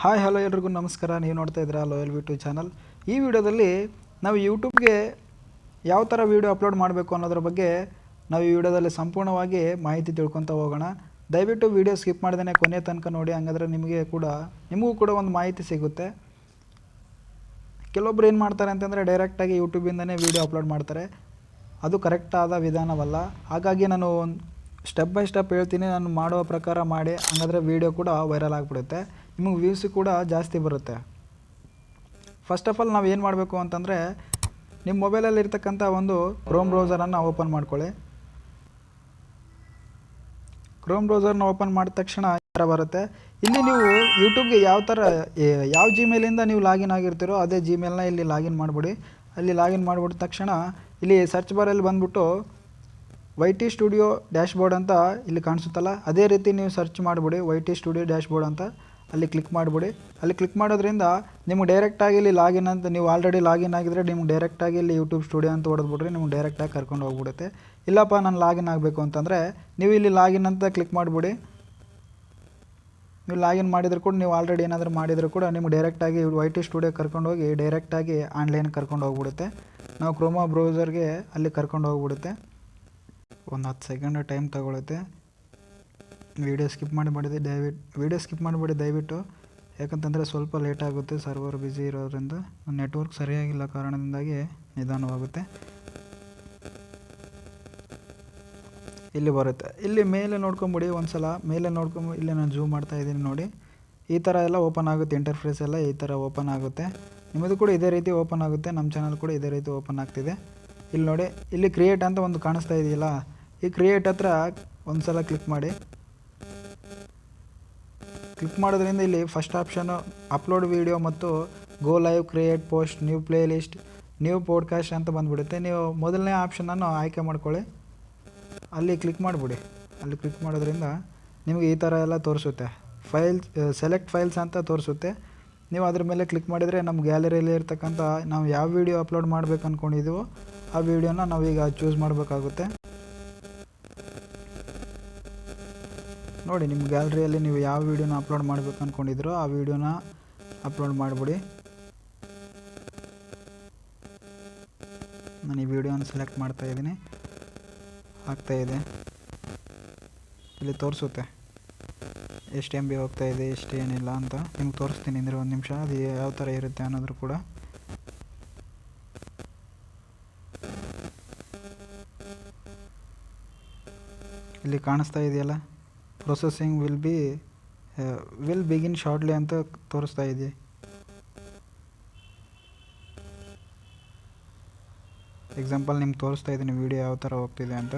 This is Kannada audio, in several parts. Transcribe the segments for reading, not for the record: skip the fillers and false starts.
ಹಾಯ್ ಹಲೋ ಎಲ್ರಿಗೂ ನಮಸ್ಕಾರ. ನೀವು ನೋಡ್ತಾ ಇದ್ದೀರಾ ಲಾಯಲ್ ವಿ2 ಚಾನಲ್. ಈ ವಿಡಿಯೋದಲ್ಲಿ ನಾವು ಯೂಟ್ಯೂಬ್ಗೆ ಯಾವ ಥರ ವೀಡಿಯೋ ಅಪ್ಲೋಡ್ ಮಾಡಬೇಕು ಅನ್ನೋದ್ರ ಬಗ್ಗೆ ನಾವು ಈ ವಿಡಿಯೋದಲ್ಲಿ ಸಂಪೂರ್ಣವಾಗಿ ಮಾಹಿತಿ ತಿಳ್ಕೊತಾ ಹೋಗೋಣ. ದಯವಿಟ್ಟು ವಿಡಿಯೋ ಸ್ಕಿಪ್ ಮಾಡ್ದೇ ಕೊನೆ ತನಕ ನೋಡಿ, ಹಂಗಾದ್ರೆ ನಿಮಗೂ ಕೂಡ ಒಂದು ಮಾಹಿತಿ ಸಿಗುತ್ತೆ. ಕೆಲವೊಬ್ರು ಏನು ಮಾಡ್ತಾರೆ ಅಂತಂದರೆ ಡೈರೆಕ್ಟಾಗಿ ಯೂಟ್ಯೂಬಿಂದನೇ ವೀಡಿಯೋ ಅಪ್ಲೋಡ್ ಮಾಡ್ತಾರೆ. ಅದು ಕರೆಕ್ಟಾದ ವಿಧಾನವಲ್ಲ. ಹಾಗಾಗಿ ನಾನು ಸ್ಟೆಪ್ ಬೈ ಸ್ಟೆಪ್ ಹೇಳ್ತೀನಿ, ನಾನು ಮಾಡೋ ಪ್ರಕಾರ ಮಾಡಿ, ಹಂಗಾದ್ರೆ ವೀಡಿಯೋ ಕೂಡ ವೈರಲ್ ಆಗಿಬಿಡುತ್ತೆ, ನಿಮಗೆ ವ್ಯೂಸ್ ಕೂಡ ಜಾಸ್ತಿ ಬರುತ್ತೆ. ಫಸ್ಟ್ ಆಫ್ ಆಲ್ ನಾವು ಏನು ಮಾಡಬೇಕು ಅಂತಂದರೆ, ನಿಮ್ಮ ಮೊಬೈಲಲ್ಲಿ ಇರ್ತಕ್ಕಂಥ ಒಂದು ಕ್ರೋಮ್ ಬ್ರೌಸರನ್ನು ಓಪನ್ ಮಾಡ್ಕೊಳ್ಳಿ. ಕ್ರೋಮ್ ಬ್ರೌಸರ್ನ ಓಪನ್ ಮಾಡಿದ ತಕ್ಷಣ ಈ ಥರ ಬರುತ್ತೆ. ಇಲ್ಲಿ ನೀವು ಯೂಟ್ಯೂಬ್ಗೆ ಯಾವ ಜಿಮೇಲಿಂದ ನೀವು ಲಾಗಿನ್ ಆಗಿರ್ತೀರೋ ಅದೇ ಜಿಮೇಲ್ನ ಇಲ್ಲಿ ಲಾಗಿನ್ ಮಾಡಿಬಿಡಿ. ಅಲ್ಲಿ ಲಾಗಿನ್ ಮಾಡಿಬಿಟ್ಟ ತಕ್ಷಣ ಇಲ್ಲಿ ಸರ್ಚ್ ಬಾರಲ್ಲಿ ಬಂದುಬಿಟ್ಟು YT ಸ್ಟುಡಿಯೋ ಡ್ಯಾಶ್ಬೋರ್ಡ್ ಅಂತ ಇಲ್ಲಿ ಕಾಣಿಸುತ್ತಲ್ಲ, ಅದೇ ರೀತಿ ನೀವು ಸರ್ಚ್ ಮಾಡಿಬಿಡಿ. YT ಸ್ಟುಡಿಯೋ ಡ್ಯಾಶ್ಬೋರ್ಡ್ ಅಂತ ಅಲ್ಲಿ ಕ್ಲಿಕ್ ಮಾಡಿಬಿಡಿ. ಅಲ್ಲಿ ಕ್ಲಿಕ್ ಮಾಡೋದ್ರಿಂದ ನಿಮ್ಗೆ ಡೈರೆಕ್ಟಾಗಿ ಇಲ್ಲಿ ಲಾಗಿನ್ ಅಂತ, ನೀವು ಆಲ್ರೆಡಿ ಲಾಗಿನ್ ಆಗಿದ್ದರೆ ನಿಮ್ಗೆ ಡೈರೆಕ್ಟಾಗಿ ಇಲ್ಲಿ ಯೂಟ್ಯೂಬ್ ಸ್ಟುಡಿಯೋ ಅಂತ ಹೊಡೆದ್ಬಿಟ್ರೆ ನಿಮ್ಗೆ ಡೈರೆಕ್ಟಾಗಿ ಕರ್ಕೊಂಡು ಹೋಗ್ಬಿಡುತ್ತೆ. ಇಲ್ಲಪ್ಪ ನಾನು ಲಾಗಿನ್ ಆಗಬೇಕು ಅಂತಂದರೆ ನೀವು ಇಲ್ಲಿ ಲಾಗಿನ್ ಅಂತ ಕ್ಲಿಕ್ ಮಾಡಿಬಿಡಿ. ನೀವು ಲಾಗಿನ್ ಮಾಡಿದ್ರು ಕೂಡ, ನೀವು ಆಲ್ರೆಡಿ ಏನಾದರೂ ಮಾಡಿದರೂ ಕೂಡ ನಿಮ್ಗೆ ಡೈರೆಕ್ಟಾಗಿ YT ಸ್ಟುಡಿಯೋ ಕರ್ಕೊಂಡೋಗಿ ಡೈರೆಕ್ಟಾಗಿ ಆನ್ಲೈನ್ ಕರ್ಕೊಂಡು ಹೋಗ್ಬಿಡುತ್ತೆ. ನಾವು ಕ್ರೋಮಾ ಬ್ರೌಸರ್ಗೆ ಅಲ್ಲಿ ಕರ್ಕೊಂಡು ಹೋಗ್ಬಿಡುತ್ತೆ. ಒಂದು 10 ಸೆಕೆಂಡ್ ಟೈಮ್ ತಗೊಳುತ್ತೆ. ವೀಡಿಯೋ ಸ್ಕಿಪ್ ಮಾಡಿಬಿಡಿ ದಯವಿಟ್ಟು, ಯಾಕಂತಂದರೆ ಸ್ವಲ್ಪ ಲೇಟ್ ಆಗುತ್ತೆ, ಸರ್ವರ್ ಬ್ಯುಸಿ ಇರೋದ್ರಿಂದ, ನೆಟ್ವರ್ಕ್ ಸರಿಯಾಗಿಲ್ಲ ಕಾರಣದಿಂದಾಗಿ ನಿಧಾನವಾಗುತ್ತೆ. ಇಲ್ಲಿ ಬರುತ್ತೆ, ಇಲ್ಲಿ ಮೇಲೆ ನೋಡ್ಕೊಂಬಿಡಿ ಒಂದ್ಸಲ, ಇಲ್ಲಿ ನಾನು ಜೂಮ್ ಮಾಡ್ತಾ ಇದ್ದೀನಿ ನೋಡಿ. ಈ ಥರ ಎಲ್ಲ ಓಪನ್ ಆಗುತ್ತೆ, ಇಂಟರ್ಫೇಸ್ ಎಲ್ಲ ಈ ಥರ ಓಪನ್ ಆಗುತ್ತೆ. ನಿಮ್ಮದು ಕೂಡ ಇದೇ ರೀತಿ ಓಪನ್ ಆಗುತ್ತೆ, ನಮ್ಮ ಚಾನಲ್ ಕೂಡ ಇದೇ ರೀತಿ ಓಪನ್ ಆಗ್ತಿದೆ. ಇಲ್ಲಿ ನೋಡಿ, ಇಲ್ಲಿ ಕ್ರಿಯೇಟ್ ಅಂತ ಒಂದು ಕಾಣಿಸ್ತಾ ಇದೆಯಲ್ಲ, ಈ ಕ್ರಿಯೇಟ್ ಹತ್ರ ಒಂದು ಸಲ ಕ್ಲಿಕ್ ಮಾಡಿ. ಕ್ಲಿಕ್ ಮಾಡೋದ್ರಿಂದ ಇಲ್ಲಿ ಫಸ್ಟ್ ಆಪ್ಷನು ಅಪ್ಲೋಡ್ ವೀಡಿಯೋ ಮತ್ತು go live, create post, new play list, new podcast ಅಂತ ಬಂದುಬಿಡುತ್ತೆ. ನೀವು ಮೊದಲನೇ ಆಪ್ಷನನ್ನು ಆಯ್ಕೆ ಮಾಡ್ಕೊಳ್ಳಿ, ಅಲ್ಲಿ ಕ್ಲಿಕ್ ಮಾಡಿಬಿಡಿ. ಅಲ್ಲಿ ಕ್ಲಿಕ್ ಮಾಡೋದ್ರಿಂದ ನಿಮಗೆ ಈ ಥರ ಎಲ್ಲ ತೋರಿಸುತ್ತೆ. ಸೆಲೆಕ್ಟ್ ಫೈಲ್ಸ್ ಅಂತ ತೋರಿಸುತ್ತೆ. ನೀವು ಅದ್ರ ಮೇಲೆ ಕ್ಲಿಕ್ ಮಾಡಿದರೆ ನಮ್ಮ ಗ್ಯಾಲರಿಯಲ್ಲಿ ಇರ್ತಕ್ಕಂಥ ನಾವು ಯಾವ ವೀಡಿಯೋ ಅಪ್ಲೋಡ್ ಮಾಡಬೇಕು ಅಂದ್ಕೊಂಡಿದ್ದೀವೋ ಆ ವೀಡಿಯೋನ ನಾವೀಗ ಚೂಸ್ ಮಾಡಬೇಕಾಗುತ್ತೆ. ನೋಡಿ, ನಿಮ್ಮ ಗ್ಯಾಲರಿಯಲ್ಲಿ ನೀವು ಯಾವ ವೀಡಿಯೋನ ಅಪ್ಲೋಡ್ ಮಾಡಬೇಕು ಅಂದ್ಕೊಂಡಿದ್ದೀರೋ ಆ ವೀಡಿಯೋನ ಅಪ್ಲೋಡ್ ಮಾಡಿಬಿಡಿ. ನಾನು ಈ ವಿಡಿಯೋನ ಸೆಲೆಕ್ಟ್ ಮಾಡ್ತಾ ಇದ್ದೀನಿ, ಆಗ್ತಾಯಿದೆ. ಇಲ್ಲಿ ತೋರಿಸುತ್ತೆ ಎಷ್ಟು MB ಹೋಗ್ತಾ ಇದೆ, ಎಷ್ಟು ಏನಿಲ್ಲ ಅಂತ ನಿಮ್ಗೆ ತೋರಿಸ್ತೀನಿ ಅಂದರೆ ಒಂದು ನಿಮಿಷ, ಅದು ಯಾವ ಥರ ಇರುತ್ತೆ ಅನ್ನೋದ್ರು ಕೂಡ. ಇಲ್ಲಿ ಕಾಣಿಸ್ತಾ ಇದೆಯಲ್ಲ, ಪ್ರೊಸೆಸಿಂಗ್ ವಿಲ್ ಬಿಗಿನ್ ಶಾರ್ಟ್ಲಿ ಅಂತ ತೋರಿಸ್ತಾ ಇದೆ. ಎಕ್ಸಾಂಪಲ್ ನಿಮ್ಗೆ ತೋರಿಸ್ತಾ ಇದ್ದೀನಿ ವಿಡಿಯೋ ಯಾವ ಥರ ಹೋಗ್ತಿದೆ ಅಂತ.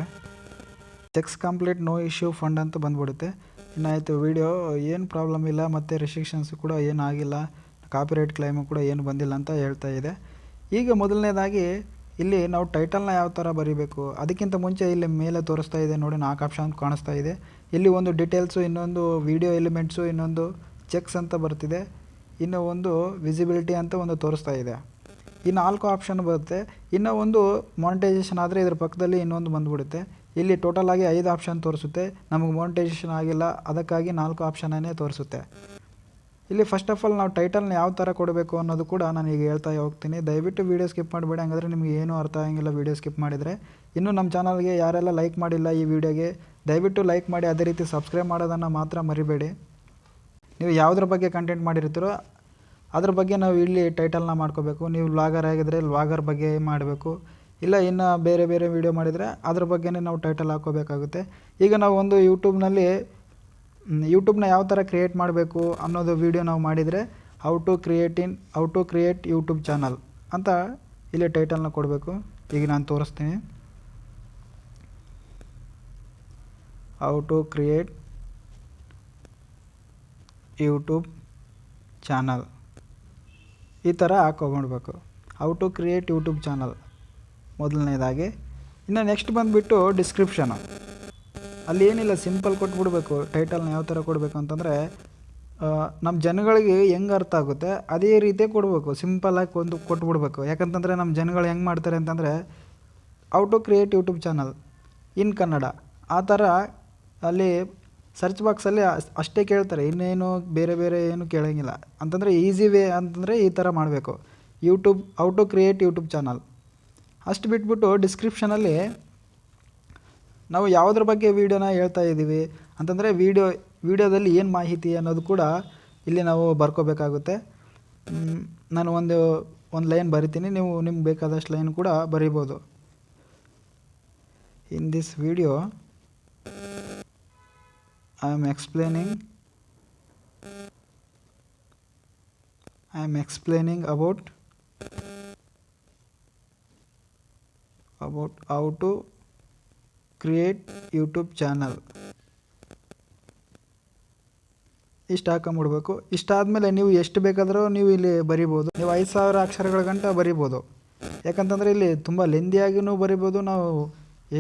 Checks complete, no issue found ಅಂತ ಬಂದ್ಬಿಡುತ್ತೆ. ಇನ್ನಾಯಿತು, ವಿಡಿಯೋ ಏನು ಪ್ರಾಬ್ಲಮ್ ಇಲ್ಲ ಮತ್ತು ರೆಸ್ಟ್ರಿಕ್ಷನ್ಸ್ ಕೂಡ ಏನು ಆಗಿಲ್ಲ, ಕಾಪಿರೈಟ್ ಕ್ಲೈಮು ಕೂಡ ಏನು ಬಂದಿಲ್ಲ ಅಂತ ಹೇಳ್ತಾ ಇದೆ. ಈಗ ಮೊದಲನೇದಾಗಿ ಇಲ್ಲಿ ನಾವು ಟೈಟಲ್ನ ಯಾವ ಥರ ಬರೀಬೇಕು, ಅದಕ್ಕಿಂತ ಮುಂಚೆ ಇಲ್ಲಿ ಮೇಲೆ ತೋರಿಸ್ತಾ ಇದೆ ನೋಡಿ, 4 ಆಪ್ಷನ್ ಕಾಣಿಸ್ತಾ ಇದೆ. ಇಲ್ಲಿ ಒಂದು ಡೀಟೇಲ್ಸು, ಇನ್ನೊಂದು ವಿಡಿಯೋ ಎಲಿಮೆಂಟ್ಸು, ಇನ್ನೊಂದು ಚೆಕ್ಸ್ ಅಂತ ಬರ್ತಿದೆ, ಇನ್ನೂ ಒಂದು ವಿಸಿಬಿಲಿಟಿ ಅಂತ ಒಂದು ತೋರಿಸ್ತಾ ಇದೆ. ಈ 4 ಆಪ್ಷನ್ ಬರುತ್ತೆ. ಇನ್ನೂ ಒಂದು ಮಾನಿಟೈಸೇಷನ್ ಆದರೆ ಇದ್ರ ಪಕ್ಕದಲ್ಲಿ ಇನ್ನೊಂದು ಬಂದುಬಿಡುತ್ತೆ. ಇಲ್ಲಿ ಟೋಟಲ್ ಆಗಿ 5 ಆಪ್ಷನ್ ತೋರಿಸುತ್ತೆ. ನಮಗೆ ಮಾನಿಟೈಸೇಷನ್ ಆಗಿಲ್ಲ, ಅದಕ್ಕಾಗಿ 4 ಆಪ್ಷನ್ನೇ ತೋರಿಸುತ್ತೆ. ಇಲ್ಲಿ ಫಸ್ಟ್ ಆಫ್ ಆಲ್ ನಾವು ಟೈಟಲ್ನ ಯಾವ ಥರ ಕೊಡಬೇಕು ಅನ್ನೋದು ಕೂಡ ನಾನು ಈಗ ಹೇಳ್ತಾ ಹೋಗ್ತೀನಿ. ದಯವಿಟ್ಟು ವೀಡಿಯೋ ಸ್ಕಿಪ್ ಮಾಡಬೇಡಿ, ಹಂಗಾದ್ರೆ ನಿಮಗೆ ಏನೂ ಅರ್ಥ ಆಗಂಗಿಲ್ಲ ವೀಡಿಯೋ ಸ್ಕಿಪ್ ಮಾಡಿದರೆ. ಇನ್ನೂ ನಮ್ಮ ಚಾನಲ್ಗೆ ಯಾರೆಲ್ಲ ಲೈಕ್ ಮಾಡಿಲ್ಲ ಈ ವಿಡಿಯೋಗೆ ದಯವಿಟ್ಟು ಲೈಕ್ ಮಾಡಿ, ಅದೇ ರೀತಿ ಸಬ್ಸ್ಕ್ರೈಬ್ ಮಾಡೋದನ್ನು ಮಾತ್ರ ಮರಿಬೇಡಿ. ನೀವು ಯಾವುದ್ರ ಬಗ್ಗೆ ಕಂಟೆಂಟ್ ಮಾಡಿರ್ತೀರೋ ಅದ್ರ ಬಗ್ಗೆ ನಾವು ಇಲ್ಲಿ ಟೈಟಲ್ನ ಮಾಡ್ಕೋಬೇಕು. ನೀವು ವ್ಲಾಗರ್ ಆಗಿದ್ದರೆ ವ್ಲಾಗರ್ ಬಗ್ಗೆ ಮಾಡಬೇಕು, ಇಲ್ಲ ಇನ್ನು ಬೇರೆ ಬೇರೆ ವೀಡಿಯೋ ಮಾಡಿದರೆ ಅದ್ರ ಬಗ್ಗೆನೇ ನಾವು ಟೈಟಲ್ ಹಾಕ್ಕೋಬೇಕಾಗುತ್ತೆ. ಈಗ ನಾವು ಒಂದು ಯೂಟ್ಯೂಬ್ನ ಯಾವ ಥರ ಕ್ರಿಯೇಟ್ ಮಾಡಬೇಕು ಅನ್ನೋದು ವೀಡಿಯೋ ನಾವು ಮಾಡಿದರೆ how to create YouTube channel ಅಂತ ಇಲ್ಲಿ ಟೈಟಲ್ನ ಕೊಡಬೇಕು. ಈಗ ನಾನು ತೋರಿಸ್ತೀನಿ, how to create YouTube channel ಈ ಥರ ಹಾಕ್ಕೊಂಡ್ಬೇಕು. How to create YouTube channel ಮೊದಲನೇದಾಗಿ. ಇನ್ನು ನೆಕ್ಸ್ಟ್ ಬಂದುಬಿಟ್ಟು ಡಿಸ್ಕ್ರಿಪ್ಷನು. ಅಲ್ಲಿ ಏನಿಲ್ಲ, ಸಿಂಪಲ್ ಕೊಟ್ಬಿಡ್ಬೇಕು. ಟೈಟಲ್ನ ಯಾವ ಥರ ಕೊಡಬೇಕು ಅಂತಂದರೆ ನಮ್ಮ ಜನಗಳಿಗೆ ಹೆಂಗೆ ಅರ್ಥ ಆಗುತ್ತೆ ಅದೇ ರೀತಿ ಕೊಡಬೇಕು, ಸಿಂಪಲ್ಲಾಗಿ ಕೊಟ್ಬಿಡ್ಬೇಕು. ಯಾಕಂತಂದರೆ ನಮ್ಮ ಜನಗಳು ಹೆಂಗೆ ಮಾಡ್ತಾರೆ ಅಂತಂದರೆ how to create YouTube channel in Kannada ಆ ಥರ ಅಲ್ಲಿ ಸರ್ಚ್ ಬಾಕ್ಸಲ್ಲಿ ಅಷ್ಟೇ ಕೇಳ್ತಾರೆ, ಇನ್ನೇನು ಬೇರೆ ಬೇರೆ ಏನು ಕೇಳೋಂಗಿಲ್ಲ. ಅಂತಂದರೆ ಈಸಿ ವೇ ಅಂತಂದರೆ ಈ ಥರ ಮಾಡಬೇಕು. YouTube how to create YouTube channel ಅಷ್ಟು ಬಿಟ್ಬಿಟ್ಟು ಡಿಸ್ಕ್ರಿಪ್ಷನಲ್ಲಿ ನಾವು ಯಾವುದ್ರ ಬಗ್ಗೆ ವೀಡಿಯೋನ ಹೇಳ್ತಾ ಇದ್ದೀವಿ ಅಂತಂದರೆ ವೀಡಿಯೋದಲ್ಲಿ ಏನು ಮಾಹಿತಿ ಅನ್ನೋದು ಕೂಡ ಇಲ್ಲಿ ನಾವು ಬರ್ಕೋಬೇಕಾಗುತ್ತೆ. ನಾನು ಒಂದು ಲೈನ್ ಬರಿತೀನಿ, ನೀವು ನಿಮ್ಗೆ ಬೇಕಾದಷ್ಟು ಲೈನ್ ಕೂಡ ಬರಿಬೋದು. In this video I am explaining about how to create YouTube channel. ಇಷ್ಟು ಹಾಕೊಂಬಿಡ್ಬೇಕು. ಇಷ್ಟಾದಮೇಲೆ ನೀವು ಎಷ್ಟು ಬೇಕಾದರೂ ನೀವು ಇಲ್ಲಿ ಬರಿಬೋದು. ನೀವು 5000 ಅಕ್ಷರಗಳ ಗಂಟ ಬರಿಬೋದು. ಯಾಕಂತಂದರೆ ಇಲ್ಲಿ ತುಂಬ ಲೆಂದಿಯಾಗಿಯೂ ಬರಿಬೋದು, ನಾವು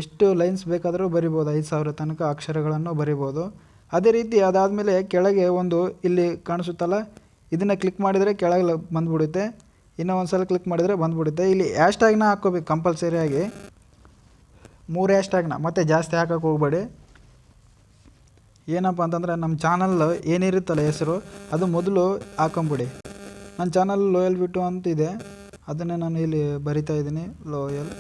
ಎಷ್ಟು ಲೈನ್ಸ್ ಬೇಕಾದರೂ ಬರಿಬೋದು, 5000 ತನಕ ಅಕ್ಷರಗಳನ್ನು ಬರಿಬೋದು. ಅದೇ ರೀತಿ ಅದಾದಮೇಲೆ ಕೆಳಗೆ ಒಂದು ಇಲ್ಲಿ ಕಾಣಿಸುತ್ತಲ್ಲ, ಇದನ್ನು ಕ್ಲಿಕ್ ಮಾಡಿದರೆ ಕೆಳಗೆ ಬಂದುಬಿಡುತ್ತೆ. ಇನ್ನೂ ಒಂದು ಸಲ ಕ್ಲಿಕ್ ಮಾಡಿದರೆ ಬಂದುಬಿಡುತ್ತೆ. ಇಲ್ಲಿ ಹ್ಯಾಶ್ಟ್ಯಾಗ್ನ ಹಾಕ್ಕೋಬೇಕು ಕಂಪಲ್ಸರಿಯಾಗಿ, 3 ಹ್ಯಾಶ್ಟ್ಯಾಗ್ನ, ಮತ್ತು ಜಾಸ್ತಿ ಹಾಕೋಕ್ಕೆ ಹೋಗಬೇಡಿ. ಏನಪ್ಪ ಅಂತಂದರೆ ನಮ್ಮ ಚಾನಲ್ ಏನಿರುತ್ತಲ್ಲ ಹೆಸರು, ಅದು ಮೊದಲು ಹಾಕೊಂಬಿಡಿ. ನನ್ನ ಚಾನಲ್ ಲೋಯಲ್ ಬಿಟ್ಟು ಅಂತಿದೆ, ಅದನ್ನೇ ನಾನು ಇಲ್ಲಿ ಬರಿತಾ ಇದ್ದೀನಿ, ಲೋಯಲ್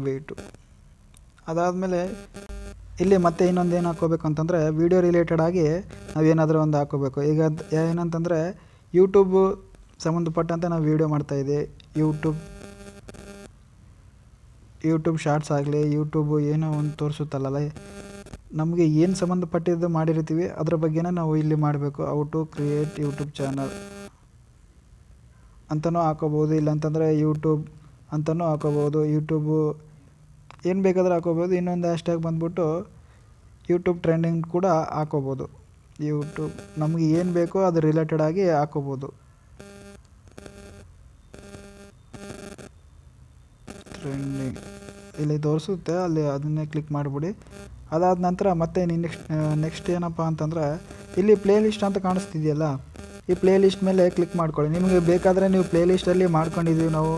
ವೇಟು. ಅದಾದಮೇಲೆ ಇಲ್ಲಿ ಮತ್ತೆ ಇನ್ನೊಂದು ಏನು ಹಾಕ್ಕೋಬೇಕು ಅಂತಂದರೆ ವಿಡಿಯೋ ರಿಲೇಟೆಡ್ ಆಗಿ ನಾವೇನಾದರೂ ಒಂದು ಹಾಕ್ಕೋಬೇಕು. ಈಗ ಏನಂತಂದರೆ ಯೂಟ್ಯೂಬ್ ಸಂಬಂಧಪಟ್ಟಂತೆ ನಾವು ವೀಡಿಯೋ ಮಾಡ್ತಾಯಿದ್ದೀವಿ. ಯೂಟ್ಯೂಬ್ ಶಾರ್ಟ್ಸ್ ಆಗಲಿ, ಯೂಟ್ಯೂಬು ಏನೋ ಒಂದು ತೋರಿಸುತ್ತಲ್ಲ, ನಮಗೆ ಏನು ಸಂಬಂಧಪಟ್ಟಿದ್ದು ಮಾಡಿರ್ತೀವಿ ಅದ್ರ ಬಗ್ಗೆನೇ ನಾವು ಇಲ್ಲಿ ಮಾಡಬೇಕು. How to create YouTube channel ಅಂತಲೂ ಹಾಕೋಬೋದು, ಇಲ್ಲಾಂತಂದರೆ ಯೂಟ್ಯೂಬ್ ಅಂತಲೂ ಹಾಕೋಬೋದು. ಯೂಟ್ಯೂಬು ಏನು ಬೇಕಾದರೂ ಹಾಕೋಬೋದು. ಇನ್ನೊಂದು ಹ್ಯಾಶ್ಟ್ಯಾಗ್ ಬಂದ್ಬಿಟ್ಟು ಯೂಟ್ಯೂಬ್ ಟ್ರೆಂಡಿಂಗ್ ಕೂಡ ಹಾಕೋಬೋದು. ಯೂಟ್ಯೂಬ್ ನಮಗೆ ಏನು ಬೇಕೋ ಅದು ರಿಲೇಟೆಡ್ ಆಗಿ ಹಾಕೋಬೋದು. ಟ್ರೆಂಡಿಂಗ್ ಇಲ್ಲಿ ತೋರಿಸುತ್ತೆ, ಅಲ್ಲಿ ಅದನ್ನೇ ಕ್ಲಿಕ್ ಮಾಡಿಬಿಡಿ. ಅದಾದ ನಂತರ ಮತ್ತೆ ನೆಕ್ಸ್ಟ್ ಏನಪ್ಪ ಅಂತಂದರೆ ಇಲ್ಲಿ ಪ್ಲೇ ಲಿಸ್ಟ್ ಅಂತ ಕಾಣಿಸ್ತಿದೆಯಲ್ಲ, ಈ ಪ್ಲೇ ಲಿಸ್ಟ್ ಮೇಲೆ ಕ್ಲಿಕ್ ಮಾಡ್ಕೊಳ್ಳಿ. ನಿಮಗೆ ಬೇಕಾದರೆ ನೀವು ಪ್ಲೇ ಲಿಸ್ಟಲ್ಲಿ ಮಾಡ್ಕೊಂಡಿದ್ದೀವಿ, ನಾವು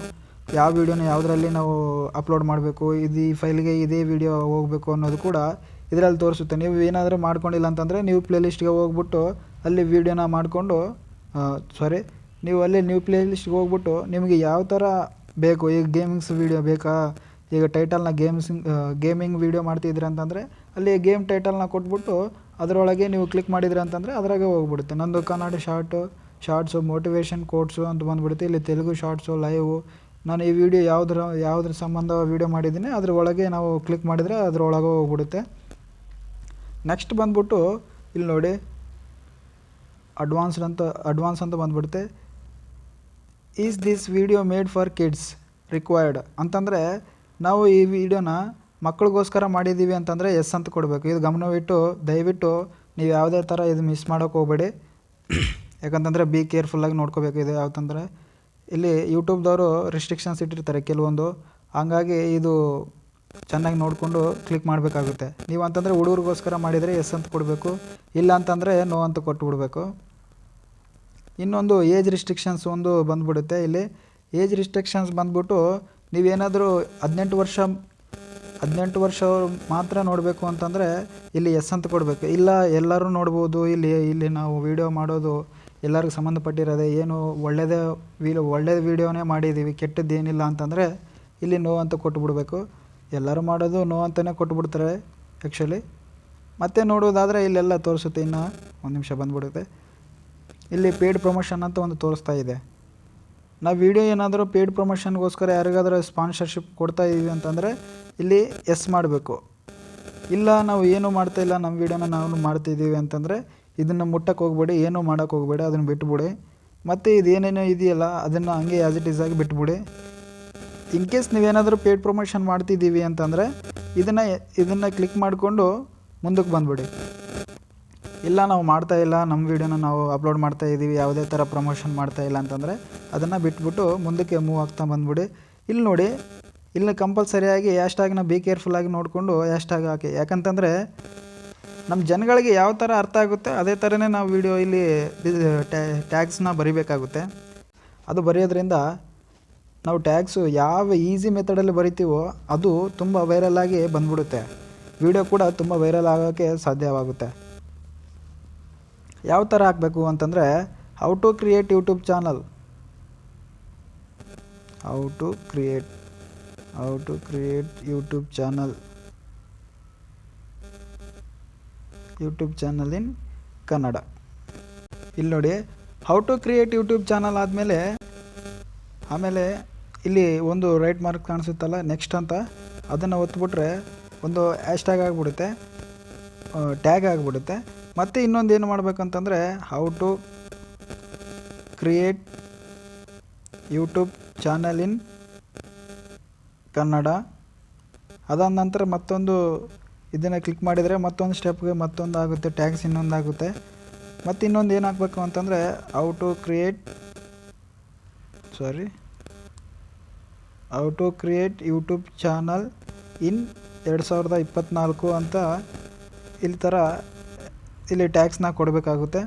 ಯಾವ ವೀಡಿಯೋನ ಯಾವುದರಲ್ಲಿ ನಾವು ಅಪ್ಲೋಡ್ ಮಾಡಬೇಕು, ಈ ಫೈಲ್ಗೆ ಇದೇ ವೀಡಿಯೋ ಹೋಗಬೇಕು ಅನ್ನೋದು ಕೂಡ ಇದರಲ್ಲಿ ತೋರಿಸುತ್ತೆ. ನೀವು ಏನಾದರೂ ಮಾಡ್ಕೊಂಡಿಲ್ಲ ಅಂತಂದರೆ ನೀವು ಪ್ಲೇ ಲಿಸ್ಟ್ಗೆ ಹೋಗ್ಬಿಟ್ಟು ಅಲ್ಲಿ ವೀಡಿಯೋನ ಮಾಡಿಕೊಂಡು ನೀವು ಅಲ್ಲಿ ನ್ಯೂ ಪ್ಲೇ ಲಿಸ್ಟ್ಗೆ ಹೋಗ್ಬಿಟ್ಟು ನಿಮಗೆ ಯಾವ ಥರ ಬೇಕು, ಈಗ ಗೇಮಿಂಗ್ಸ್ ವೀಡಿಯೋ ಬೇಕಾ, ಈಗ ಟೈಟಲ್ನ ಗೇಮಿಂಗ್ ವೀಡಿಯೋ ಮಾಡ್ತಿದ್ದೀರ ಅಂತಂದರೆ ಅಲ್ಲಿ ಗೇಮ್ ಟೈಟಲ್ನ ಕೊಟ್ಬಿಟ್ಟು ಅದರೊಳಗೆ ನೀವು ಕ್ಲಿಕ್ ಮಾಡಿದ್ರಿ ಅಂತಂದರೆ ಅದ್ರಾಗೆ ಹೋಗ್ಬಿಡುತ್ತೆ. ನಂದು ಕನ್ನಡ ಶಾರ್ಟ್ಸು ಮೋಟಿವೇಶನ್ ಕೋಟ್ಸು ಅಂತ ಬಂದುಬಿಡುತ್ತೆ. ಇಲ್ಲಿ ತೆಲುಗು ಶಾರ್ಟ್ಸು ಲೈವು, ನಾನು ಈ ವಿಡಿಯೋ ಯಾವುದ್ರ ಸಂಬಂಧ ವೀಡಿಯೋ ಮಾಡಿದ್ದೀನಿ ಅದ್ರ ಒಳಗೆ ನಾವು ಕ್ಲಿಕ್ ಮಾಡಿದರೆ ಅದರೊಳಗೆ ಹೋಗ್ಬಿಡುತ್ತೆ. ನೆಕ್ಸ್ಟ್ ಬಂದ್ಬಿಟ್ಟು ಇಲ್ಲಿ ನೋಡಿ ಅಡ್ವಾನ್ಸ್ ಅಂತ ಬಂದುಬಿಡುತ್ತೆ. Is this video made for kids required ಅಂತಂದರೆ ನಾವು ಈ ವಿಡಿಯೋನ ಮಕ್ಕಳಿಗೋಸ್ಕರ ಮಾಡಿದ್ದೀವಿ ಅಂತಂದರೆ ಎಸ್ ಅಂತ ಕೊಡಬೇಕು. ಇದು ಗಮನವಿಟ್ಟು ದಯವಿಟ್ಟು ನೀವು ಯಾವುದೇ ಥರ ಇದು ಮಿಸ್ ಮಾಡೋಕ್ಕೆ ಹೋಗಬೇಡಿ. ಯಾಕಂತಂದರೆ ಬಿ ಕೇರ್ಫುಲ್ಲಾಗಿ ನೋಡ್ಕೋಬೇಕು. ಇದು ಯಾವ್ದಂದರೆ ಇಲ್ಲಿ ಯೂಟ್ಯೂಬ್ದವರು ರಿಸ್ಟ್ರಿಕ್ಷನ್ಸ್ ಇಟ್ಟಿರ್ತಾರೆ ಕೆಲವೊಂದು, ಹಂಗಾಗಿ ಇದು ಚೆನ್ನಾಗಿ ನೋಡಿಕೊಂಡು ಕ್ಲಿಕ್ ಮಾಡಬೇಕಾಗುತ್ತೆ. ನೀವು ಅಂತಂದರೆ ಹುಡುಗರಿಗೋಸ್ಕರ ಮಾಡಿದರೆ ಎಸ್ ಅಂತ ಕೊಡಬೇಕು, ಇಲ್ಲ ಅಂತಂದರೆ ನೋ ಅಂತ ಕೊಟ್ಟುಬಿಡ್ಬೇಕು. ಇನ್ನೊಂದು ಏಜ್ ರಿಸ್ಟ್ರಿಕ್ಷನ್ಸ್ ಒಂದು ಬಂದುಬಿಡುತ್ತೆ. ಇಲ್ಲಿ ಏಜ್ ರಿಸ್ಟ್ರಿಕ್ಷನ್ಸ್ ಬಂದ್ಬಿಟ್ಟು ನೀವೇನಾದರೂ 18 ವರ್ಷ ಮಾತ್ರ ನೋಡಬೇಕು ಅಂತಂದರೆ ಇಲ್ಲಿ ಎಸ್ ಅಂತ ಕೊಡಬೇಕು. ಇಲ್ಲ ಎಲ್ಲರೂ ನೋಡ್ಬೋದು, ಇಲ್ಲಿ ನಾವು ವೀಡಿಯೋ ಮಾಡೋದು ಎಲ್ಲರಿಗೂ ಸಂಬಂಧಪಟ್ಟಿರೋದೆ, ಏನು ಒಳ್ಳೆಯ ವೀಡಿಯೋನೇ ಮಾಡಿದ್ದೀವಿ, ಕೆಟ್ಟದ್ದೇನಿಲ್ಲ ಅಂತಂದರೆ ಇಲ್ಲಿ ನೋ ಅಂತ ಕೊಟ್ಟುಬಿಡ್ಬೇಕು. ಎಲ್ಲರೂ ಮಾಡೋದು ನೋ ಅಂತಲೇ ಕೊಟ್ಬಿಡ್ತಾರೆ ಆ್ಯಕ್ಚುಲಿ. ಮತ್ತೆ ನೋಡೋದಾದರೆ ಇಲ್ಲೆಲ್ಲ ತೋರಿಸುತ್ತೆ. ಇನ್ನು ಒಂದು ನಿಮಿಷ ಬಂದುಬಿಡುತ್ತೆ. ಇಲ್ಲಿ ಪೇಯ್ಡ್ ಪ್ರಮೋಷನ್ ಅಂತ ಒಂದು ತೋರಿಸ್ತಾ ಇದೆ. ನಾವು ವೀಡಿಯೋ ಏನಾದರೂ ಪೇಯ್ಡ್ ಪ್ರಮೋಷನ್ಗೋಸ್ಕರ ಯಾರಿಗಾದರೂ ಸ್ಪಾನ್ಸರ್ಶಿಪ್ ಕೊಡ್ತಾ ಇದ್ದೀವಿ ಅಂತಂದರೆ ಇಲ್ಲಿ ಎಸ್ ಮಾಡಬೇಕು. ಇಲ್ಲ ನಾವು ಏನೂ ಮಾಡ್ತಾಯಿಲ್ಲ, ನಮ್ಮ ವೀಡಿಯೋನ ನಾವು ಮಾಡ್ತಿದ್ದೀವಿ ಅಂತಂದರೆ ಇದನ್ನು ಮುಟ್ಟಕ್ಕೆ ಹೋಗ್ಬೇಡಿ, ಏನೂ ಮಾಡೋಕ್ಕೆ ಹೋಗಬೇಡಿ, ಅದನ್ನು ಬಿಟ್ಬಿಡಿ. ಮತ್ತು ಇದೇನೇನೋ ಇದೆಯಲ್ಲ ಅದನ್ನು ಹಂಗೆ ಆ್ಯಸ್ ಇಟ್ ಈಸ್ ಆಗಿ ಬಿಟ್ಬಿಡಿ. ಇನ್ ಕೇಸ್ ನೀವೇನಾದರೂ ಪೇಯ್ಡ್ ಪ್ರಮೋಷನ್ ಮಾಡ್ತಿದ್ದೀವಿ ಅಂತಂದರೆ ಇದನ್ನು ಕ್ಲಿಕ್ ಮಾಡಿಕೊಂಡು ಮುಂದಕ್ಕೆ ಬಂದುಬಿಡಿ. ಇಲ್ಲ ನಾವು ಮಾಡ್ತಾಯಿಲ್ಲ, ನಮ್ಮ ವೀಡಿಯೋನ ನಾವು ಅಪ್ಲೋಡ್ ಮಾಡ್ತಾಯಿದ್ದೀವಿ, ಯಾವುದೇ ಥರ ಪ್ರಮೋಷನ್ ಮಾಡ್ತಾಯಿಲ್ಲ ಅಂತಂದರೆ ಅದನ್ನು ಬಿಟ್ಬಿಟ್ಟು ಮುಂದಕ್ಕೆ ಮೂವ್ ಆಗ್ತಾ ಬಂದುಬಿಡಿ. ಇಲ್ಲಿ ನೋಡಿ, ಇಲ್ಲಿ ಕಂಪಲ್ಸರಿಯಾಗಿ ಹ್ಯಾಶ್ಟ್ಯಾಗ್ನ ಬಿ ಕೇರ್ಫುಲ್ಲಾಗಿ ನೋಡಿಕೊಂಡು ಹ್ಯಾಶ್ಟ್ಯಾಗ್ ಹಾಕಿ. ಯಾಕಂತಂದರೆ ನಮ್ಮ ಜನಗಳಿಗೆ ಯಾವ ಥರ ಅರ್ಥ ಆಗುತ್ತೆ ಅದೇ ಥರನೇ ನಾವು ವೀಡಿಯೋ ಇಲ್ಲಿ ಟ್ಯಾಗ್ಸ್ನ ಬರಿಬೇಕಾಗುತ್ತೆ. ಅದು ಬರೆಯೋದ್ರಿಂದ ನಾವು ಟ್ಯಾಗ್ಸು ಯಾವ ಈಸಿ ಮೆಥಡಲ್ಲಿ ಬರಿತೀವೋ ಅದು ತುಂಬ ವೈರಲಾಗಿ ಬಂದ್ಬಿಡುತ್ತೆ. ವಿಡಿಯೋ ಕೂಡ ತುಂಬ ವೈರಲ್ ಆಗೋಕ್ಕೆ ಸಾಧ್ಯವಾಗುತ್ತೆ. ಯಾವ ಥರ ಹಾಕಬೇಕು ಅಂತಂದರೆ, how to create YouTube channel, how to create YouTube channel in Kannada. ಇಲ್ಲಿ ನೋಡಿ, how to create YouTube channel ಆಮೇಲೆ ಇಲ್ಲಿ ಒಂದು ರೈಟ್ ಮಾರ್ಕ್ ಕಾಣಿಸುತ್ತಲ್ಲ, ನೆಕ್ಸ್ಟ್ ಅಂತ, ಅದನ್ನು ಒತ್ಬಿಟ್ರೆ ಒಂದು ಹ್ಯಾಶ್ಟ್ಯಾಗ್ ಆಗಿಬಿಡುತ್ತೆ, ಟ್ಯಾಗ್ ಆಗಿಬಿಡುತ್ತೆ. ಮತ್ತು ಇನ್ನೊಂದು ಏನು ಮಾಡಬೇಕಂತಂದರೆ, how to create YouTube channel in Kannada. ಅದಾದ ನಂತರ ಮತ್ತೊಂದು ಇದನ್ನು ಕ್ಲಿಕ್ ಮಾಡಿದರೆ ಮತ್ತೊಂದು ಸ್ಟೆಪ್ಗೆ ಮತ್ತೊಂದು ಆಗುತ್ತೆ, ಟ್ಯಾಗ್ಸ್ ಇನ್ನೊಂದು ಆಗುತ್ತೆ. ಮತ್ತು ಇನ್ನೊಂದು ಏನು ಹಾಕಬೇಕು ಅಂತಂದರೆ, how to create YouTube channel in 2024 ಅಂತ ಇಲ್ಲಿ ಟ್ಯಾಗ್ಸ್ನ ಕೊಡಬೇಕಾಗುತ್ತೆ.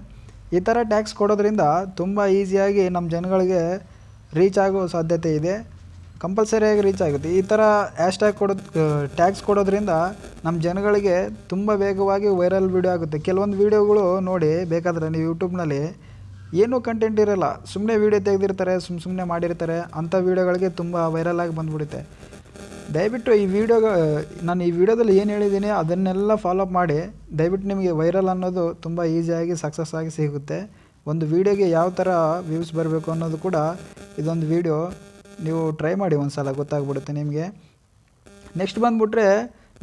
ಈ ಥರ ಟ್ಯಾಗ್ಸ್ ಕೊಡೋದ್ರಿಂದ ತುಂಬ ಈಸಿಯಾಗಿ ನಮ್ಮ ಜನಗಳಿಗೆ ರೀಚ್ ಆಗೋ ಸಾಧ್ಯತೆ ಇದೆ, ಕಂಪಲ್ಸರಿಯಾಗಿ ರೀಚ್ ಆಗುತ್ತೆ. ಈ ಥರ ಟ್ಯಾಗ್ಸ್ ಕೊಡೋದ್ರಿಂದ ನಮ್ಮ ಜನಗಳಿಗೆ ತುಂಬ ವೇಗವಾಗಿ ವೈರಲ್ ವೀಡಿಯೋ ಆಗುತ್ತೆ. ಕೆಲವೊಂದು ವೀಡಿಯೋಗಳು ನೋಡಿ, ಬೇಕಾದರೆ ನೀವು ಯೂಟ್ಯೂಬ್ನಲ್ಲಿ ಏನೂ ಕಂಟೆಂಟ್ ಇರೋಲ್ಲ, ಸುಮ್ಮನೆ ವೀಡಿಯೋ ತೆಗೆದಿರ್ತಾರೆ, ಸುಮ್ಮನೆ ಮಾಡಿರ್ತಾರೆ. ಅಂಥ ವೀಡಿಯೋಗಳಿಗೆ ತುಂಬ ವೈರಲಾಗಿ ಬಂದುಬಿಡುತ್ತೆ. ದಯವಿಟ್ಟು ನಾನು ಈ ವಿಡಿಯೋದಲ್ಲಿ ಏನು ಹೇಳಿದ್ದೀನಿ ಅದನ್ನೆಲ್ಲ ಫಾಲೋಅಪ್ ಮಾಡಿ. ದಯವಿಟ್ಟು ನಿಮಗೆ ವೈರಲ್ ಅನ್ನೋದು ತುಂಬ ಈಸಿಯಾಗಿ ಸಕ್ಸಸ್ ಆಗಿ ಸಿಗುತ್ತೆ. ಒಂದು ವೀಡಿಯೋಗೆ ಯಾವ ಥರ ವ್ಯೂಸ್ ಬರಬೇಕು ಅನ್ನೋದು ಕೂಡ ಇದೊಂದು ವೀಡಿಯೋ ನೀವು ಟ್ರೈ ಮಾಡಿ, ಒಂದು ಸಲ ಗೊತ್ತಾಗ್ಬಿಡುತ್ತೆ ನಿಮಗೆ. ನೆಕ್ಸ್ಟ್ ಬಂದುಬಿಟ್ರೆ,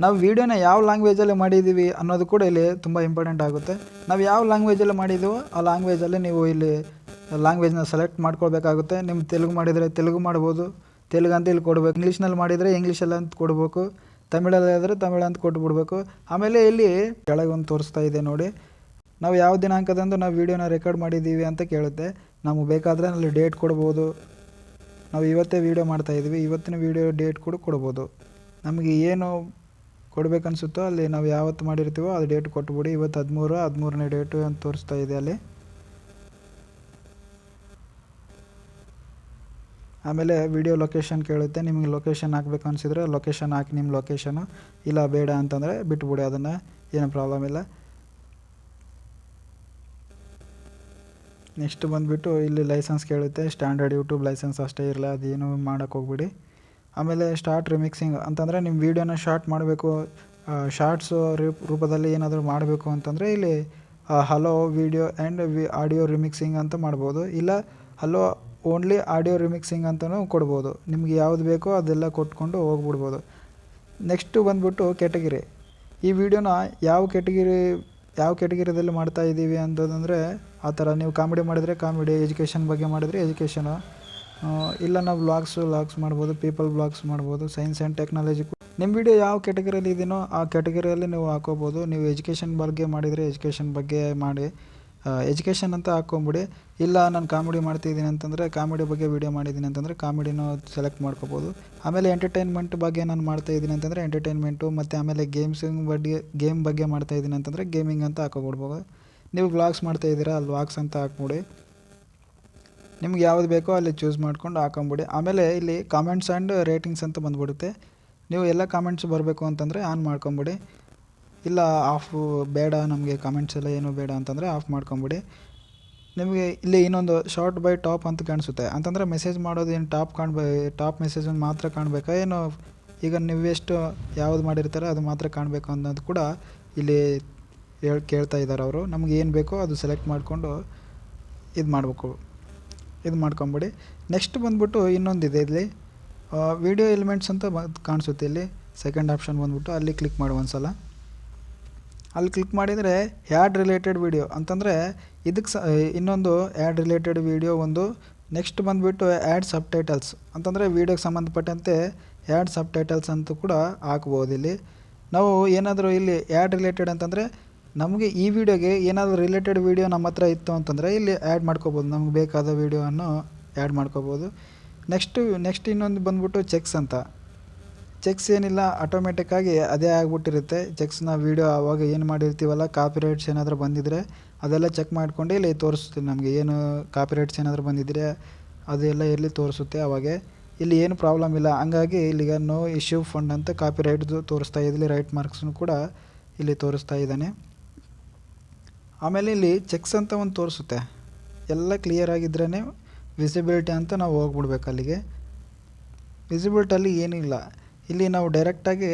ನಾವು ವೀಡಿಯೋನ ಯಾವ ಲ್ಯಾಂಗ್ವೇಜಲ್ಲಿ ಮಾಡಿದ್ದೀವಿ ಅನ್ನೋದು ಕೂಡ ಇಲ್ಲಿ ತುಂಬ ಇಂಪಾರ್ಟೆಂಟ್ ಆಗುತ್ತೆ. ನಾವು ಯಾವ ಲ್ಯಾಂಗ್ವೇಜಲ್ಲಿ ಮಾಡಿದ್ದೀವೋ ಆ ಲ್ಯಾಂಗ್ವೇಜಲ್ಲಿ ನೀವು ಇಲ್ಲಿ ಲ್ಯಾಂಗ್ವೇಜ್ನ ಸೆಲೆಕ್ಟ್ ಮಾಡ್ಕೊಳ್ಬೇಕಾಗುತ್ತೆ. ನಿಮ್ಮ ತೆಲುಗು ಮಾಡಿದರೆ ತೆಲುಗು ಮಾಡ್ಬೋದು, ತೆಲುಗು ಅಂತ ಇಲ್ಲಿ ಕೊಡಬೇಕು. ಇಂಗ್ಲೀಷ್ನಲ್ಲಿ ಮಾಡಿದರೆ ಇಂಗ್ಲೀಷಲ್ಲಿ ಅಂತ ಕೊಡಬೇಕು, ತಮಿಳಲ್ಲಿ ಆದರೆ ತಮಿಳು ಅಂತ ಕೊಟ್ಬಿಡ್ಬೇಕು. ಆಮೇಲೆ ಇಲ್ಲಿ ಕೆಳಗೆ ಒಂದು ತೋರಿಸ್ತಾ ಇದೆ ನೋಡಿ, ನಾವು ಯಾವ ದಿನಾಂಕದಂದು ನಾವು ವೀಡಿಯೋನ ರೆಕಾರ್ಡ್ ಮಾಡಿದ್ದೀವಿ ಅಂತ ಕೇಳುತ್ತೆ. ನಮಗೆ ಬೇಕಾದರೆ ಅಲ್ಲಿ ಡೇಟ್ ಕೊಡ್ಬೋದು. ನಾವು ಇವತ್ತೇ ವೀಡಿಯೋ ಮಾಡ್ತಾಯಿದ್ದೀವಿ, ಇವತ್ತಿನ ವೀಡಿಯೋ ಡೇಟ್ ಕೂಡ ಕೊಡ್ಬೋದು. ನಮಗೆ ಏನು ಕೊಡಬೇಕನ್ಸುತ್ತೋ ಅಲ್ಲಿ ನಾವು ಯಾವತ್ತು ಮಾಡಿರ್ತೀವೋ ಅದು ಡೇಟ್ ಕೊಟ್ಬಿಡಿ. ಇವತ್ತು 13ನೇ ಡೇಟು ಅಂತ ತೋರಿಸ್ತಾ ಇದೆ ಅಲ್ಲಿ. ಆಮೇಲೆ ವಿಡಿಯೋ ಲೊಕೇಶನ್ ಕೇಳುತ್ತೆ. ನಿಮಗೆ ಲೊಕೇಶನ್ ಹಾಕ್ಬೇಕು ಅನಿಸಿದ್ರೆ ಲೊಕೇಶನ್ ಹಾಕಿ, ನಿಮ್ಮ ಲೊಕೇಶನು. ಇಲ್ಲ ಬೇಡ ಅಂತಂದರೆ ಬಿಟ್ಬಿಡಿ, ಅದನ್ನು ಏನು ಪ್ರಾಬ್ಲಮ್ ಇಲ್ಲ. ನೆಕ್ಸ್ಟ್ ಬಂದುಬಿಟ್ಟು ಇಲ್ಲಿ ಲೈಸೆನ್ಸ್ ಕೇಳುತ್ತೆ. ಸ್ಟ್ಯಾಂಡರ್ಡ್ ಯೂಟ್ಯೂಬ್ ಲೈಸೆನ್ಸ್ ಅಷ್ಟೇ ಇರಲ್ಲ, ಅದೇನು ಮಾಡೋಕ್ಕೆ ಹೋಗ್ಬಿಡಿ. ಆಮೇಲೆ ಸ್ಟಾರ್ಟ್ ರಿಮಿಕ್ಸಿಂಗ್ ಅಂತಂದರೆ ನಿಮ್ಮ ವೀಡಿಯೋನ ಶಾರ್ಟ್ ಮಾಡಬೇಕು, ಶಾರ್ಟ್ಸು ರೂಪದಲ್ಲಿ ಏನಾದರೂ ಮಾಡಬೇಕು ಅಂತಂದರೆ ಇಲ್ಲಿ ಹಲೋ ವಿಡಿಯೋ ಆ್ಯಂಡ್ ಆಡಿಯೋ ರಿಮಿಕ್ಸಿಂಗ್ ಅಂತ ಮಾಡ್ಬೋದು. ಇಲ್ಲ ಹಲೋ ಓನ್ಲಿ ಆಡಿಯೋ ರಿಮಿಕ್ಸಿಂಗ್ ಅಂತಲೂ ಕೊಡ್ಬೋದು. ನಿಮಗೆ ಯಾವುದು ಬೇಕೋ ಅದೆಲ್ಲ ಕೊಟ್ಕೊಂಡು ಹೋಗ್ಬಿಡ್ಬೋದು. ನೆಕ್ಸ್ಟು ಬಂದುಬಿಟ್ಟು ಕ್ಯಾಟಗಿರಿ. ಈ ವಿಡಿಯೋನ ಯಾವ ಕ್ಯಾಟಗಿರಿದಲ್ಲಿ ಮಾಡ್ತಾಯಿದ್ದೀವಿ ಅಂತಂದರೆ, ಆ ಥರ ನೀವು ಕಾಮಿಡಿ ಮಾಡಿದರೆ ಕಾಮಿಡಿ, ಎಜುಕೇಷನ್ ಬಗ್ಗೆ ಮಾಡಿದರೆ ಎಜುಕೇಷನು, ಇಲ್ಲ ನಾವು ವ್ಲಾಗ್ಸ್ ಮಾಡ್ಬೋದು, ಪೀಪಲ್ ವ್ಲಾಗ್ಸ್ ಮಾಡ್ಬೋದು, ಸೈನ್ಸ್ ಆ್ಯಂಡ್ ಟೆಕ್ನಾಲಜಿ. ನಿಮ್ಮ ವಿಡಿಯೋ ಯಾವ ಕ್ಯಾಟಗರಿಯಲ್ಲಿ ಇದೆಯೋ ಆ ಕ್ಯಾಟಗರಿಯಲ್ಲಿ ನೀವು ಹಾಕೋಬೋದು. ನೀವು ಎಜುಕೇಷನ್ ಬಗ್ಗೆ ಮಾಡಿದರೆ ಎಜುಕೇಷನ್ ಬಗ್ಗೆ ಮಾಡಿ, ಎಜುಕೇಷನ್ ಅಂತ ಹಾಕ್ಕೊಂಬಿಡಿ. ಇಲ್ಲ ನಾನು ಕಾಮಿಡಿ ಮಾಡ್ತಿದ್ದೀನಿ ಅಂತಂದರೆ, ಕಾಮಿಡಿ ಬಗ್ಗೆ ವೀಡಿಯೋ ಮಾಡಿದ್ದೀನಿ ಅಂತಂದರೆ ಕಾಮಿಡಿನೂ ಸೆಲೆಕ್ಟ್ ಮಾಡ್ಕೋಬೋದು. ಆಮೇಲೆ ಎಂಟರ್ಟೈನ್ಮೆಂಟ್ ಬಗ್ಗೆ ನಾನು ಮಾಡ್ತಾಯಿದ್ದೀನಿ ಅಂತಂದರೆ ಎಂಟರ್ಟೈನ್ಮೆಂಟು, ಮತ್ತು ಆಮೇಲೆ ಗೇಮ್ ಬಗ್ಗೆ ಮಾಡ್ತಾಯಿದ್ದೀನಿ ಅಂತಂದರೆ ಗೇಮಿಂಗ್ ಅಂತ ಹಾಕೊಬಿಡ್ಬೋದು. ನೀವು ವ್ಲಾಗ್ಸ್ ಮಾಡ್ತಾಯಿದ್ದೀರಾ, ಅಲ್ಲಿ ವ್ಲಾಗ್ಸ್ ಅಂತ ಹಾಕ್ಬಿಡಿ. ನಿಮ್ಗೆ ಯಾವುದು ಬೇಕೋ ಅಲ್ಲಿ ಚೂಸ್ ಮಾಡ್ಕೊಂಡು ಹಾಕೊಂಬಿಡಿ. ಆಮೇಲೆ ಇಲ್ಲಿ ಕಾಮೆಂಟ್ಸ್ ಆ್ಯಂಡ್ ರೇಟಿಂಗ್ಸ್ ಅಂತ ಬಂದುಬಿಡುತ್ತೆ. ನೀವು ಎಲ್ಲ ಕಾಮೆಂಟ್ಸ್ ಬರಬೇಕು ಅಂತಂದರೆ ಆನ್ ಮಾಡ್ಕೊಂಬಿಡಿ. ಇಲ್ಲ ಆಫ್ ಬೇಡ, ನಮಗೆ ಕಾಮೆಂಟ್ಸ್ ಎಲ್ಲ ಏನೂ ಬೇಡ ಅಂತಂದರೆ ಆಫ್ ಮಾಡ್ಕೊಂಬಿಡಿ. ನಿಮಗೆ ಇಲ್ಲಿ ಇನ್ನೊಂದು ಶಾರ್ಟ್ ಬೈ ಟಾಪ್ ಅಂತ ಕಾಣಿಸುತ್ತೆ. ಅಂತಂದರೆ ಮೆಸೇಜ್ ಮಾಡೋದು ಏನು ಟಾಪ್ ಮೆಸೇಜನ್ನು ಮಾತ್ರ ಕಾಣಬೇಕಾ, ಏನು ಈಗ ನೀವೆಷ್ಟು ಯಾವುದು ಮಾಡಿರ್ತಾರೆ ಅದು ಮಾತ್ರ ಕಾಣಬೇಕು ಅನ್ನೋದು ಕೂಡ ಇಲ್ಲಿ ಕೇಳ್ತಾ ಇದ್ದಾರೆ ಅವರು. ನಮ್ಗೆ ಏನು ಬೇಕೋ ಅದು ಸೆಲೆಕ್ಟ್ ಮಾಡಿಕೊಂಡು ಇದು ಮಾಡ್ಕೊಂಬಿಡಿ. ನೆಕ್ಸ್ಟ್ ಬಂದುಬಿಟ್ಟು ಇನ್ನೊಂದಿದೆ, ಇಲ್ಲಿ ವಿಡಿಯೋ ಎಲಿಮೆಂಟ್ಸ್ ಅಂತ ಕಾಣಿಸುತ್ತೆ. ಇಲ್ಲಿ ಸೆಕೆಂಡ್ ಆಪ್ಷನ್ ಬಂದುಬಿಟ್ಟು ಅಲ್ಲಿ ಕ್ಲಿಕ್ ಮಾಡಿ ಒಂದ್ಸಲ. ಅಲ್ಲಿ ಕ್ಲಿಕ್ ಮಾಡಿದರೆ ಆ್ಯಡ್ ರಿಲೇಟೆಡ್ ವೀಡಿಯೋ ಅಂತಂದರೆ ಇದಕ್ಕೆ ಇನ್ನೊಂದು ಆ್ಯಡ್ ರಿಲೇಟೆಡ್ ವೀಡಿಯೋ ಒಂದು. ನೆಕ್ಸ್ಟ್ ಬಂದುಬಿಟ್ಟು ಆ್ಯಡ್ ಸಬ್ಟೈಟಲ್ಸ್ ಅಂತಂದರೆ ವೀಡಿಯೋಗೆ ಸಂಬಂಧಪಟ್ಟಂತೆ ಆ್ಯಡ್ ಸಬ್ಟೈಟಲ್ಸ್ ಅಂತ ಕೂಡ ಹಾಕ್ಬೋದು. ಇಲ್ಲಿ ನಾವು ಏನಾದರೂ ಇಲ್ಲಿ ಆ್ಯಡ್ ರಿಲೇಟೆಡ್ ಅಂತಂದರೆ ನಮಗೆ ಈ ವಿಡಿಯೋಗೆ ಏನಾದರೂ ರಿಲೇಟೆಡ್ ವೀಡಿಯೋ ನಮ್ಮ ಹತ್ರ ಇತ್ತು ಅಂತಂದರೆ ಇಲ್ಲಿ ಆ್ಯಡ್ ಮಾಡ್ಕೋಬೋದು, ನಮ್ಗೆ ಬೇಕಾದ ವೀಡಿಯೋವನ್ನು ಆ್ಯಡ್ ಮಾಡ್ಕೋಬೋದು. ನೆಕ್ಸ್ಟ್ ಇನ್ನೊಂದು ಬಂದುಬಿಟ್ಟು ಚೆಕ್ಸ್ ಏನಿಲ್ಲ, ಆಟೋಮೆಟಿಕ್ಕಾಗಿ ಅದೇ ಆಗಿಬಿಟ್ಟಿರುತ್ತೆ. ಚೆಕ್ಸ್ನ ವೀಡಿಯೋ ಆವಾಗ ಏನು ಮಾಡಿರ್ತೀವಲ್ಲ, ಕಾಪಿರೈಟ್ಸ್ ಏನಾದರೂ ಬಂದಿದ್ದರೆ ಅದೆಲ್ಲ ಚೆಕ್ ಮಾಡ್ಕೊಂಡು ಇಲ್ಲಿ ತೋರಿಸುತ್ತೆ. ನಮಗೆ ಏನು ಕಾಪಿರೈಟ್ಸ್ ಏನಾದರೂ ಬಂದಿದ್ದರೆ ಅದೆಲ್ಲ ಇಲ್ಲಿ ತೋರಿಸುತ್ತೆ. ಅವಾಗೆ ಇಲ್ಲಿ ಏನು ಪ್ರಾಬ್ಲಮ್ ಇಲ್ಲ. ಹಂಗಾಗಿ ಇಲ್ಲಿಗ ನೋ ಇಶ್ಯೂ ಫಂಡ್ ಅಂತ ಕಾಪಿ ರೈಟ್ದು ತೋರಿಸ್ತಾ ಇದೆ. ಇಲ್ಲಿ ರೈಟ್ ಮಾರ್ಕ್ಸ್ನು ಕೂಡ ಇಲ್ಲಿ ತೋರಿಸ್ತಾ ಇದ್ದಾನೆ. ಆಮೇಲೆ ಇಲ್ಲಿ ಚೆಕ್ಸ್ ಅಂತ ಒಂದು ತೋರಿಸುತ್ತೆ. ಎಲ್ಲ ಕ್ಲಿಯರ್ ಆಗಿದ್ರೇ ವಿಸಿಬಿಲಿಟಿ ಅಂತ ನಾವು ಹೋಗ್ಬಿಡ್ಬೇಕು ಅಲ್ಲಿಗೆ. ವಿಸಿಬಿಲಿಟಲ್ಲಿ ಏನಿಲ್ಲ, ಇಲ್ಲಿ ನಾವು ಡೈರೆಕ್ಟಾಗಿ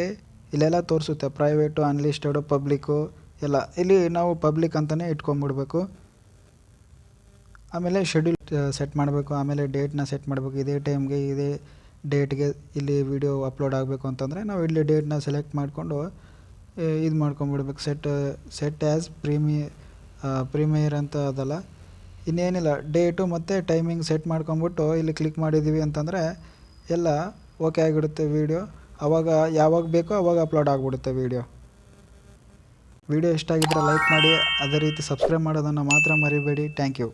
ಇಲ್ಲೆಲ್ಲ ತೋರಿಸುತ್ತೆ ಪ್ರೈವೇಟು, ಅನ್ಲಿಸ್ಟೆಡು, ಪಬ್ಲಿಕ್ಕು ಎಲ್ಲ. ಇಲ್ಲಿ ನಾವು ಪಬ್ಲಿಕ್ ಅಂತಲೇ ಇಟ್ಕೊಂಡ್ಬಿಡ್ಬೇಕು. ಆಮೇಲೆ ಶೆಡ್ಯೂಲ್ ಸೆಟ್ ಮಾಡಬೇಕು. ಆಮೇಲೆ ಡೇಟ್ನ ಸೆಟ್ ಮಾಡಬೇಕು. ಇದೇ ಟೈಮ್ಗೆ ಇದೇ ಡೇಟ್ಗೆ ಇಲ್ಲಿ ವಿಡಿಯೋ ಅಪ್ಲೋಡ್ ಆಗಬೇಕು ಅಂತಂದರೆ ನಾವು ಇಲ್ಲಿ ಡೇಟ್ನ ಸೆಲೆಕ್ಟ್ ಮಾಡಿಕೊಂಡು ಇದು ಮಾಡ್ಕೊಂಬಿಡ್ಬೇಕು. ಸೆಟ್ ಆ್ಯಸ್ ಪ್ರೀಮಿಯರ್ ಅಂತ ಅದಲ್ಲ, ಇನ್ನೇನಿಲ್ಲ. ಡೇಟು ಮತ್ತು ಟೈಮಿಂಗ್ ಸೆಟ್ ಮಾಡ್ಕೊಂಬಿಟ್ಟು ಇಲ್ಲಿ ಕ್ಲಿಕ್ ಮಾಡಿದ್ದೀವಿ ಅಂತಂದರೆ ಎಲ್ಲ ಓಕೆ ಆಗಿಬಿಡುತ್ತೆ ವೀಡಿಯೋ. ಆವಾಗ ಯಾವಾಗ ಬೇಕೋ ಆವಾಗ ಅಪ್ಲೋಡ್ ಆಗಿಬಿಡುತ್ತೆ ವೀಡಿಯೋ ಇಷ್ಟ ಆಗಿದ್ದರೆ ಲೈಕ್ ಮಾಡಿ. ಅದೇ ರೀತಿ ಸಬ್ಸ್ಕ್ರೈಬ್ ಮಾಡೋದನ್ನು ಮಾತ್ರ ಮರಿಬೇಡಿ. Thank you.